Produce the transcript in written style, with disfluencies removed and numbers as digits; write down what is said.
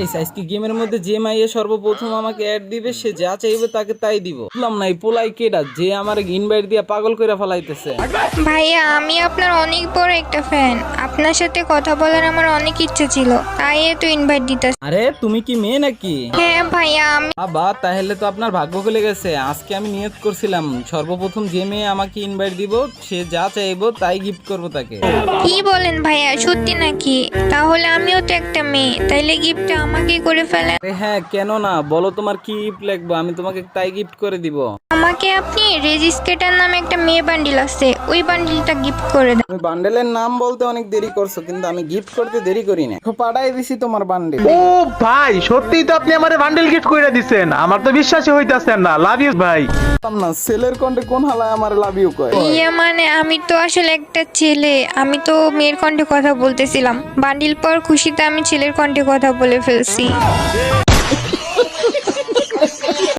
আজকে গেমের মধ্যে যে মাইয়া সর্বপ্রথম আমাকে অ্যাড দিবে সে যা চাইবে তাকে তাই দিব। বুঝলাম না এই পোলাই কেডা যে আমার ইনভাইট দিয়া পাগল করে ফেলাইতেছে। ভাইয়া আমি আপনার অনেক বড় একটা ফ্যান, আপনার সাথে কথা বলার আমার অনেক ইচ্ছে ছিল, তাই তো ইনভাইট দিতেছি। আরে তুমি কি মেয়ে নাকি? হ্যাঁ ভাইয়া আমি। বাবা তাহলে তো আপনার ভাগ্য খুলে গেছে। আজকে আমি নিয়ত করছিলাম সর্বপ্রথম যে মেয়ে আমাকে ইনভাইট দিব সে যা চাইবো তাই গিফট করব তাকে। কি বলেন ভাইয়া, সত্যি নাকি? তাহলে আমিও তো একটা মেয়ে, তাইলে গিফটটা আমাকেই করে ফেলেন। আরে হ্যাঁ, কেন না, বলো তোমার কি গিফট লাগবে, আমি তোমাকে তাই গিফট করে দিব। আমাকে আপনি রেজিস্ট্রেটার নামে একটা মেয়ে বান্ডিল আছে, ওই বান্ডিলটা গিফট করে দেন। তুমি বান্ডেলের নাম বলতে অনেক দেরি করছো, কিন্তু আমি গিফট করতে দেরি করি না। পাঠাই দিছি তোমার বান্ডেল। ও ভাই, সত্যিই তো আপনি আমারে বান্ডেল গিফট কইরা দিছেন, আমার তো বিশ্বাসই হইতাছে না। লাভ ইউ ভাই। না ছেলের কণ্ঠে কোন হালায় আমার লাভ ইউ কয়? ইয়ে মানে আমি তো আসলে একটা ছেলে, আমি তো মেয়ের কণ্ঠে কথা বলতেছিলাম। বান্ডিল পর খুশিতে আমি ছেলের কণ্ঠে কথা বলে ফেলছি।